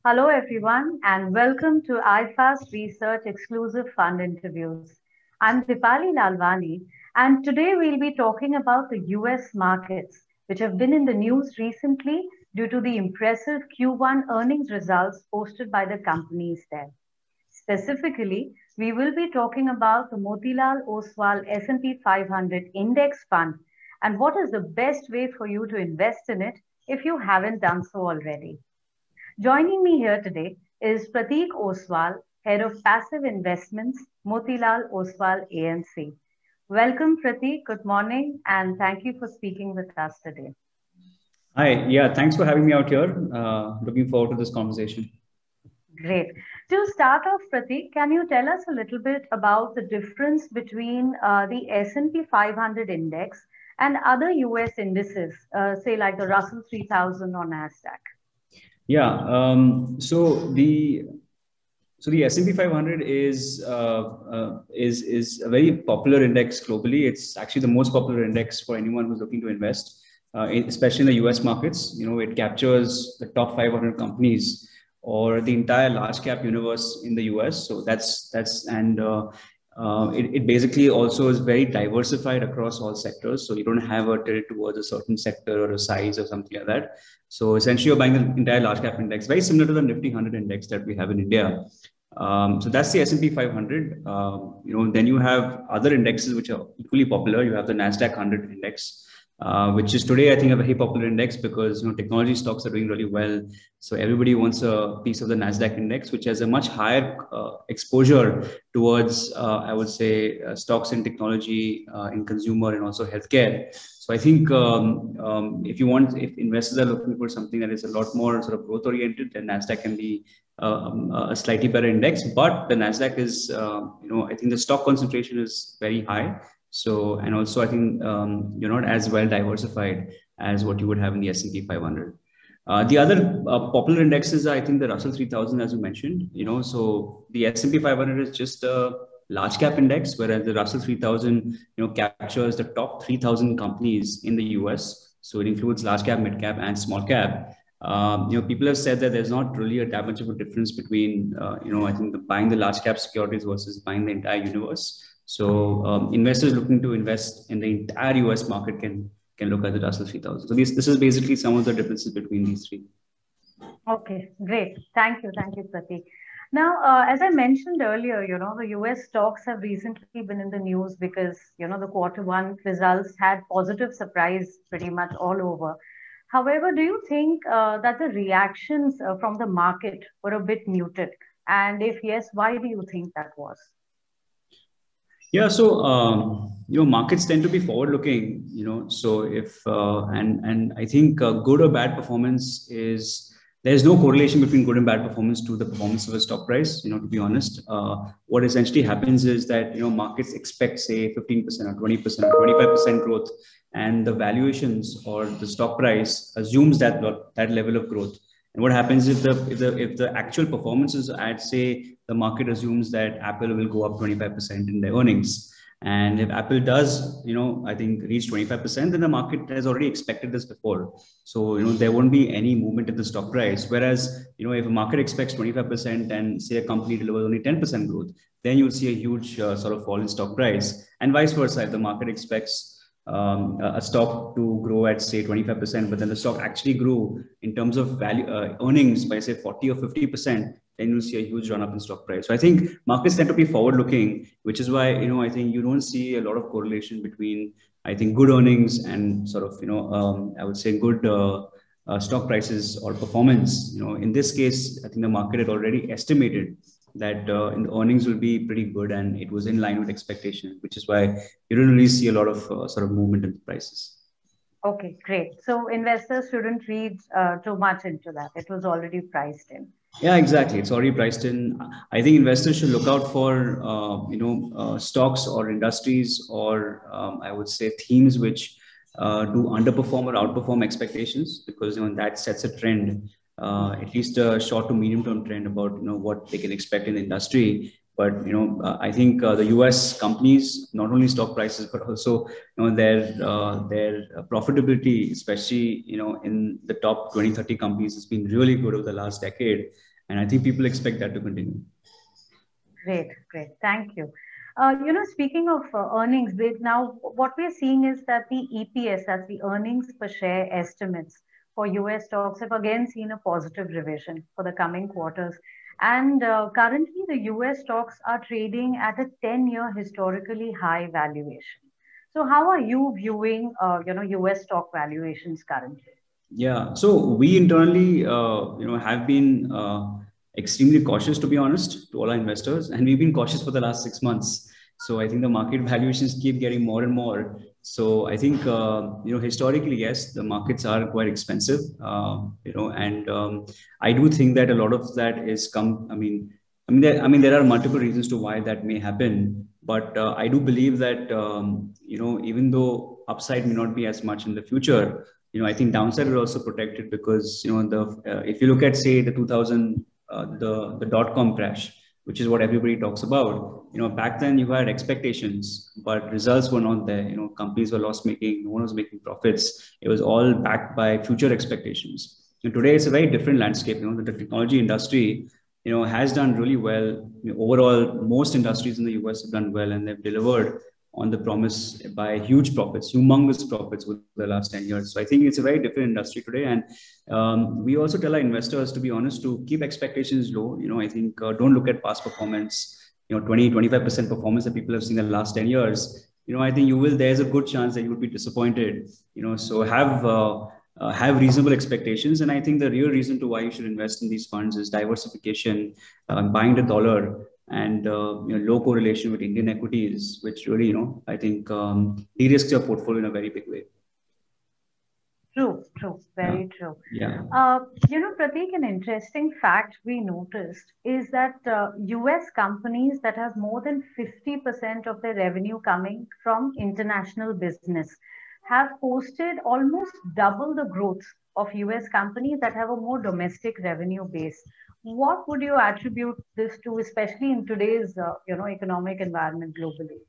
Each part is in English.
Hello, everyone, and welcome to iFast Research exclusive fund interviews. I'm Dipali Lalwani, and today we'll be talking about the US markets, which have been in the news recently due to the impressive Q1 earnings results posted by the companies there. Specifically, we will be talking about the Motilal Oswal S&P 500 Index Fund and what is the best way for you to invest in it if you haven't done so already. Joining me here today is Prateek Oswal, Head of Passive Investments, Motilal Oswal AMC. Welcome, Prateek. Good morning, and thank you for speaking with us today. Hi, yeah, thanks for having me out here. Looking forward to this conversation. Great. To start off, Prateek, can you tell us a little bit about the difference between the S&P 500 index and other US indices, say like the Russell 3000 or Nasdaq? Yeah, so the S&P 500 is a very popular index globally. It's actually the most popular index for anyone who's looking to invest, especially in the US markets. It captures the top 500 companies or the entire large cap universe in the US. So it basically also is very diversified across all sectors. So you don't have a tilt towards a certain sector or a size or something like that. So essentially, you're buying the entire large cap index, very similar to the Nifty 100 index that we have in India. So that's the S&P 500. Then you have other indexes which are equally popular. You have the Nasdaq 100 index, which is today I think a very popular index because technology stocks are doing really well. So everybody wants a piece of the Nasdaq index, which has a much higher exposure towards I would say stocks in technology, in consumer, and also healthcare. So I think if investors are looking for something that is a lot more sort of growth oriented, then Nasdaq can be a slightly better index. But the Nasdaq is, I think the stock concentration is very high. So, and also I think you're not as well diversified as what you would have in the S&P 500. The other popular indexes are, I think, the Russell 3000, as you mentioned. So the S&P 500 is just a large cap index, whereas the Russell 3000, captures the top 3,000 companies in the US. So it includes large cap, mid cap, and small cap. People have said that there's not really that much of a difference between, I think buying the large cap securities versus buying the entire universe. So investors looking to invest in the entire US market can look at the Russell 3000. So this is basically some of the differences between these three. Okay, great. Thank you, Prateek. Now, as I mentioned earlier, the US stocks have recently been in the news because, the quarter 1 results had positive surprise pretty much all over. However, do you think that the reactions from the market were a bit muted? And if yes, why do you think that was? Yeah, so markets tend to be forward-looking. So if and I think good or bad performance is there's no correlation between good and bad performance to the performance of a stock price. To be honest, what essentially happens is that markets expect say 15% or 20% or 25% growth, and the valuations or the stock price assumes that level of growth. And what happens if the actual performance is at say the market assumes that Apple will go up 25% in their earnings. And if Apple does, I think reach 25%, then the market has already expected this before. So, there won't be any movement in the stock price. Whereas, if a market expects 25% and say a company delivers only 10% growth, then you'll see a huge sort of fall in stock price. And vice versa, if the market expects a stock to grow at say 25%, but then the stock actually grew in terms of value earnings by say 40 or 50%, then you'll see a huge run up in stock price. So I think markets tend to be forward looking, which is why I think you don't see a lot of correlation between I think good earnings and sort of I would say good stock prices or performance. In this case, I think the market had already estimated that in the earnings will be pretty good, and it was in line with expectation, which is why you don't really see a lot of sort of movement in the prices. Okay, great. So investors shouldn't read too much into that. It was already priced in. Yeah, exactly. It's already priced in. I think investors should look out for stocks or industries or I would say themes which do underperform or outperform expectations, because that sets a trend, at least a short to medium term trend about what they can expect in the industry. But I think the U.S. companies, not only stock prices but also their profitability, especially in the top 20, 30 companies, has been really good over the last decade. And I think people expect that to continue. Great, great. Thank you. Speaking of earnings, now what we're seeing is that the EPS, that's the earnings per share estimates for US stocks, have again seen a positive revision for the coming quarters. And currently, the US stocks are trading at a 10-year historically high valuation. So, how are you viewing, US stock valuations currently? Yeah, so we internally, have been extremely cautious, to be honest, to all our investors, and we've been cautious for the last 6 months. So I think the market valuations keep getting more and more. So I think, historically, yes, the markets are quite expensive, and I do think that a lot of that is come. There are multiple reasons to why that may happen, but I do believe that, even though upside may not be as much in the future, I think downside is also protected because if you look at, say, the 2000 the dot-com crash, which is what everybody talks about. Back then you had expectations, but results were not there. Companies were loss making, no one was making profits. It was all backed by future expectations. And today it's a very different landscape. The technology industry, has done really well. Overall, most industries in the US have done well, and they've delivered on the promise by huge profits, humongous profits with the last 10 years. So I think it's a very different industry today. And we also tell our investors, to be honest, to keep expectations low. I think don't look at past performance, 20-25% performance that people have seen in the last 10 years. I think there's a good chance that you would be disappointed, so have reasonable expectations. And I think the real reason to why you should invest in these funds is diversification, buying the dollar, and low correlation with Indian equities, which really, I think de-risks your portfolio in a very big way. True, very true. Yeah. Prateek, an interesting fact we noticed is that US companies that have more than 50% of their revenue coming from international business have posted almost double the growth of US companies that have a more domestic revenue base. What would you attribute this to, especially in today's economic environment globally?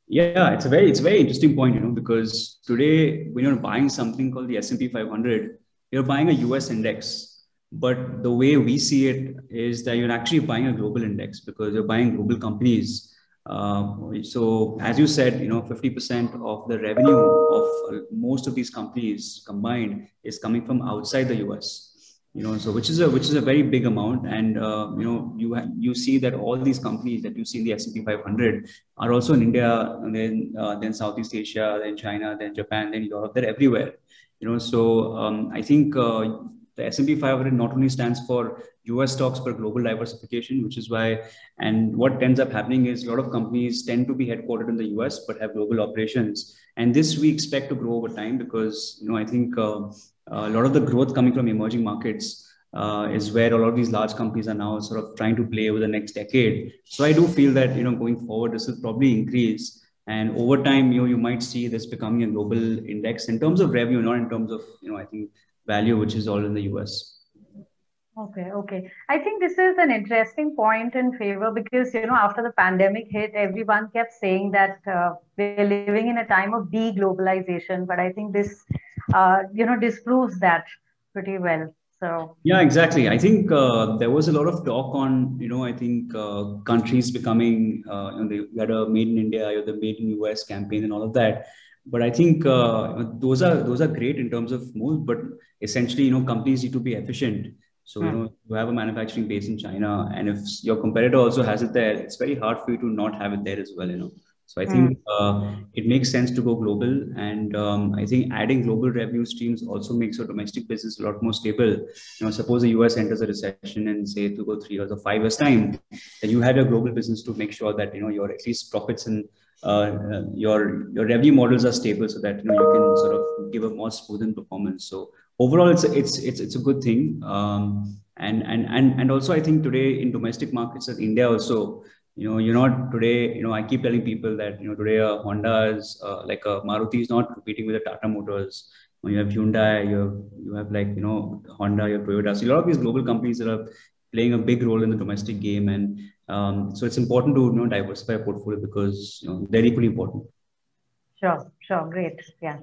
Yeah, it's a very interesting point, because today when you're buying something called the S&P 500, you're buying a US index. But the way we see it is that you're actually buying a global index because you're buying global companies. So as you said, 50% of the revenue of most of these companies combined is coming from outside the US. So which is a very big amount. And you see that all these companies that you see in the S&P 500 are also in India, and then Southeast Asia, then China, then Japan, then Europe. They're everywhere. So I think the S&P 500 not only stands for US stocks but global diversification, which is why, and what ends up happening is a lot of companies tend to be headquartered in the US but have global operations. And this we expect to grow over time because, I think a lot of the growth coming from emerging markets is where a lot of these large companies are now sort of trying to play over the next decade. So I do feel that, going forward, this will probably increase. And over time, you might see this becoming a global index in terms of revenue, not in terms of, I think, value, which is all in the US. Okay. I think this is an interesting point in favor because, after the pandemic hit, everyone kept saying that we're living in a time of deglobalization. But I think this, disproves that pretty well. So yeah, exactly. I think there was a lot of talk on, I think countries becoming, they had a Made in India or the Made in US campaign and all of that. But I think those are great in terms of moves. But essentially, companies need to be efficient. So, you have a manufacturing base in China, and if your competitor also has it there, it's very hard for you to not have it there as well, So I think it makes sense to go global. And I think adding global revenue streams also makes your domestic business a lot more stable. Suppose the US enters a recession and say to go 3 years or 5 years time, then you have your global business to make sure that, your at least profits and your revenue models are stable so that, you can sort of give a more smoothened performance. So overall, it's a good thing. And also I think today in domestic markets as India also, you're not today, I keep telling people that, today Honda is like a Maruti is not competing with a Tata Motors. You have Hyundai, you have like, Honda, you have Toyota. So a lot of these global companies that are playing a big role in the domestic game. And so it's important to, diversify a portfolio because, they're equally important. Sure. Great. Yeah.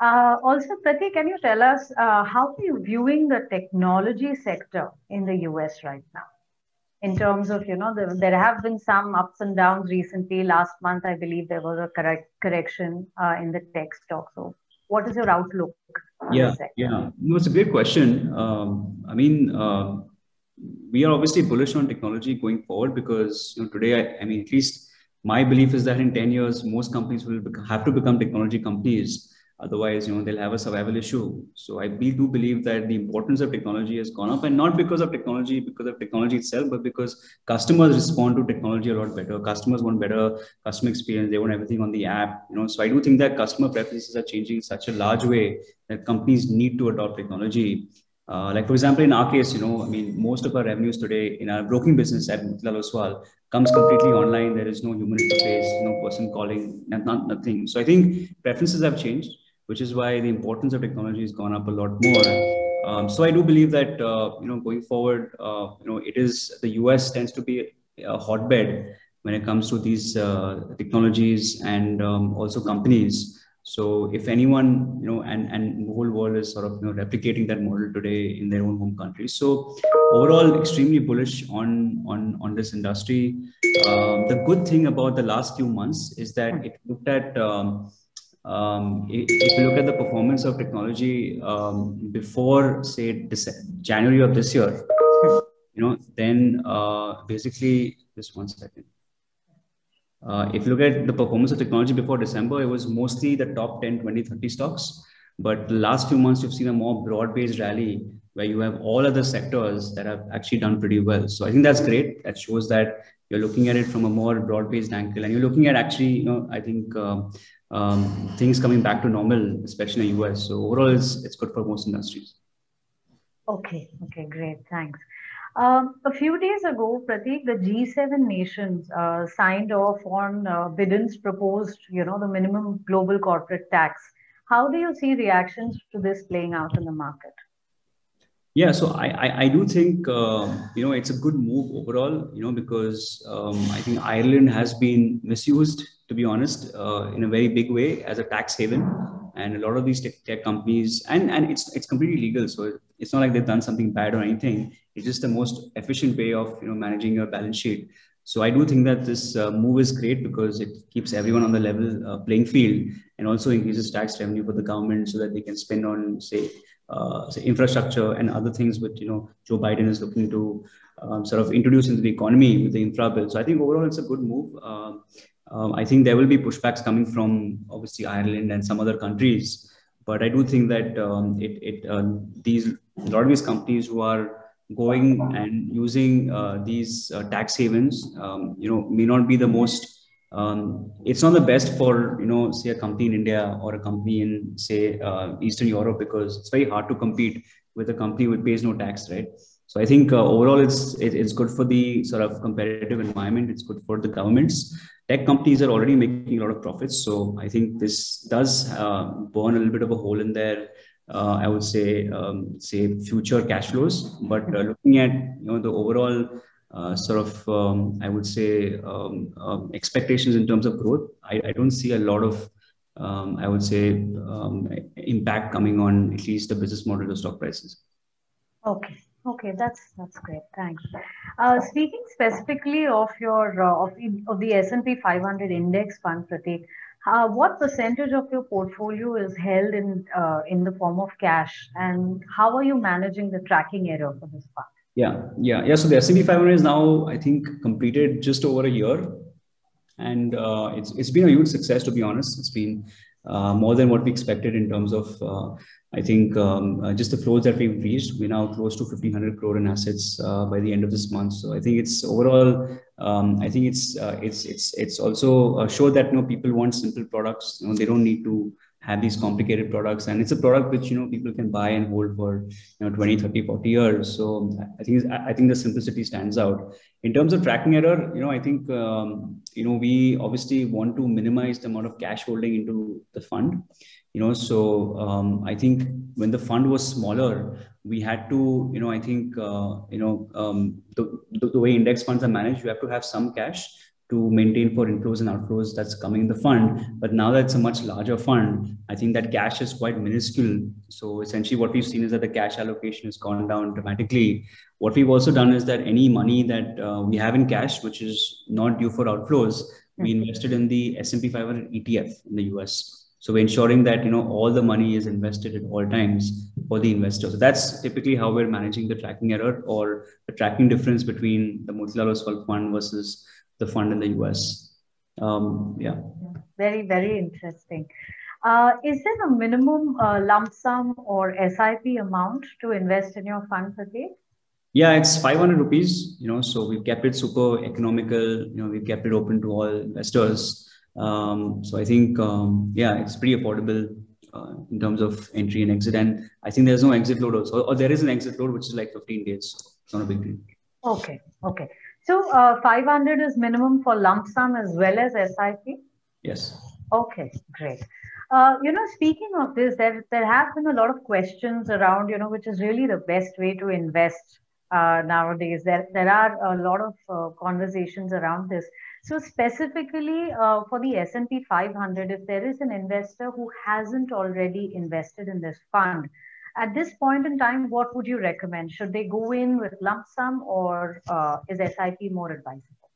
Also, Pratik, can you tell us how are you viewing the technology sector in the US right now? In terms of, there have been some ups and downs recently. Last month, I believe there was a correction in the tech stock. So, what is your outlook on this sector? Yeah. No, it's a great question. We are obviously bullish on technology going forward because today, I mean, at least my belief is that in 10 years, most companies will have to become technology companies. Otherwise, they'll have a survival issue. So we do believe that the importance of technology has gone up, and not because of technology itself, but because customers respond to technology a lot better. Customers want better customer experience. They want everything on the app. So I do think that customer preferences are changing in such a large way that companies need to adopt technology. Like for example, in our case, most of our revenues today in our broking business at Motilal Oswal comes completely online. There is no human interface, no person calling, nothing. So I think preferences have changed, which is why the importance of technology has gone up a lot more. So I do believe that going forward, it is the US tends to be a hotbed when it comes to these technologies and also companies. So if anyone, and the whole world is sort of replicating that model today in their own home country. So overall, extremely bullish on this industry. The good thing about the last few months is that if you looked at if you look at the performance of technology before, say, January of this year, then basically, just one second. If you look at the performance of technology before December, it was mostly the top 10, 20, 30 stocks. But the last few months, you've seen a more broad-based rally where you have all other sectors that have actually done pretty well. So I think that's great. That shows that you're looking at it from a more broad-based angle, and you're looking at actually, I think things coming back to normal, especially in the US. So overall, it's good for most industries. Okay, great. Thanks. A few days ago, Pratik, the G7 nations signed off on Biden's proposed, the minimum global corporate tax. How do you see reactions to this playing out in the market? Yeah, so I do think it's a good move overall, because I think Ireland has been misused, to be honest, in a very big way as a tax haven, and a lot of these tech companies, and it's completely legal, so it's not like they've done something bad or anything. It's just the most efficient way of managing your balance sheet. So I do think that this move is great because it keeps everyone on the level playing field, and also increases tax revenue for the government so that they can spend on, say, infrastructure and other things which Joe Biden is looking to sort of introduce into the economy with the infra bill. So I think overall it's a good move. I think there will be pushbacks coming from obviously Ireland and some other countries, but I do think that a lot of these companies who are going and using these tax havens, may not be the most. It's not the best for say a company in India or a company in, say, Eastern Europe, because it's very hard to compete with a company which pays no tax, right? So I think overall it's good for the sort of competitive environment. It's good for the governments. Tech companies are already making a lot of profits, so I think this does burn a little bit of a hole in their I would say future cash flows. But looking at the overall sort of I would say expectations in terms of growth, I don't see a lot of I would say impact coming on at least the business model of stock prices. Okay, that's great. Thanks. Speaking specifically of your of the S&P 500 index fund, Pratik, what percentage of your portfolio is held in the form of cash, and how are you managing the tracking error for this fund? Yeah. So the S&P 500 is now, I think, completed just over a year, and it's been a huge success, to be honest. It's been more than what we expected in terms of I think just the flows that we've reached. We're now close to 1,500 crore in assets by the end of this month. So I think it's overall. I think it's also showed that people want simple products. They don't need to have these complicated products, and it's a product which people can buy and hold for 20, 30, 40 years. So I think the simplicity stands out. In terms of tracking error, I think we obviously want to minimize the amount of cash holding into the fund. So I think when the fund was smaller, we had to, I think, the way index funds are managed, you have to have some cash. to maintain for inflows and outflows that's coming in the fund. But now that it's a much larger fund, I think that cash is quite minuscule. So essentially what we've seen is that the cash allocation has gone down dramatically. What we've also done is that any money that we have in cash, which is not due for outflows, we invested in the S&P 500 ETF in the US. So we're ensuring that, all the money is invested at all times for the investor. So that's typically how we're managing the tracking error or the tracking difference between the Motilal Oswal fund versus the fund in the US. Yeah. Very, very interesting. Is there a minimum lump sum or SIP amount to invest in your fund, Prateek? Yeah, it's 500 rupees, so we've kept it super economical, we've kept it open to all investors. So I think, it's pretty affordable in terms of entry and exit. And I think there's no exit load also, or there is an exit load, which is like 15 days. It's not a big deal. Okay. So 500 is minimum for lump sum as well as SIP? Yes. Okay, great. Speaking of this, there have been a lot of questions around, which is really the best way to invest nowadays. There are a lot of conversations around this. So specifically for the S&P 500, if there is an investor who hasn't already invested in this fund, at this point in time, what would you recommend? Should they go in with lump sum or is SIP more advisable?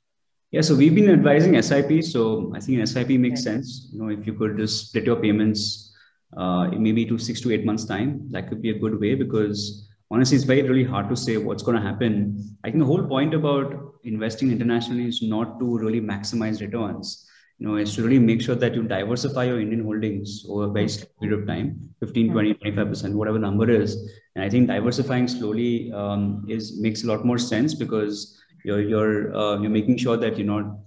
Yeah, so we've been advising SIP. So I think an SIP makes sense. If you could just split your payments maybe to 6 to 8 months time, that could be a good way, because honestly, it's really hard to say what's going to happen. I think the whole point about investing internationally is not to really maximize returns. It's to really make sure that you diversify your Indian holdings over a very slow period of time, 15, 20, 25%, whatever number is. And I think diversifying slowly makes a lot more sense, because you're making sure that you're not,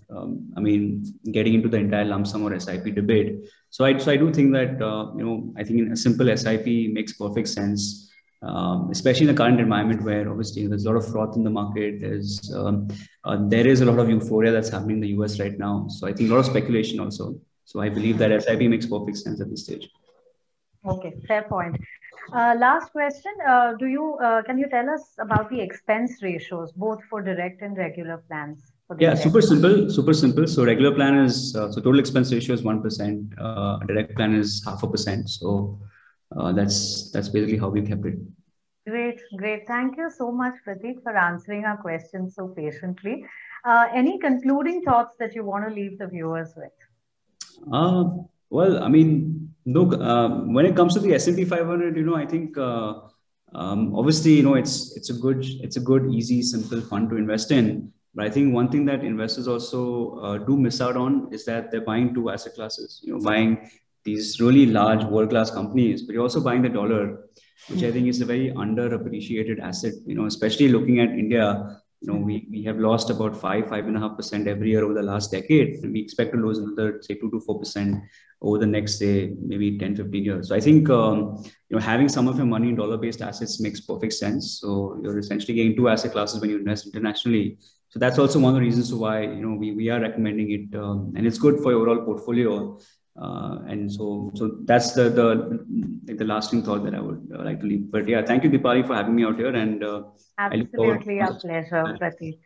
getting into the entire lump sum or SIP debate. So I do think that, I think a simple SIP makes perfect sense. Especially in the current environment where obviously there's a lot of froth in the market. There is a lot of euphoria that's happening in the US right now. So I think a lot of speculation also. So I believe that SIP makes perfect sense at this stage. Okay, fair point. Last question. Can you tell us about the expense ratios, both for direct and regular plans? Yeah, super simple. So regular plan is, so total expense ratio is 1%. Direct plan is 0.5%. So that's basically how we kept it. Great. Thank you so much, Prateek, for answering our questions so patiently. Any concluding thoughts that you want to leave the viewers with? Well, look, when it comes to the S&P 500, I think obviously, it's a good, easy, simple fund to invest in. But I think one thing that investors also do miss out on is that they're buying two asset classes. Buying these really large world-class companies, but you're also buying the dollar, which I think is a very underappreciated asset. Especially looking at India. We have lost about 5.5% every year over the last decade. And we expect to lose another, say, 2 to 4% over the next, say, maybe 10, 15 years. So I think, having some of your money in dollar-based assets makes perfect sense. So you're essentially getting two asset classes when you invest internationally. So that's also one of the reasons why, we are recommending it. And it's good for your overall portfolio. And so that's the lasting thought that I would like to leave. But yeah, thank you, Deepali, for having me out here. And absolutely a pleasure, Prateek.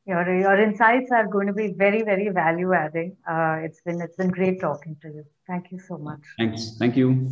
Your insights are going to be very, very value adding. It's been great talking to you. Thank you so much. Thanks. Thank you.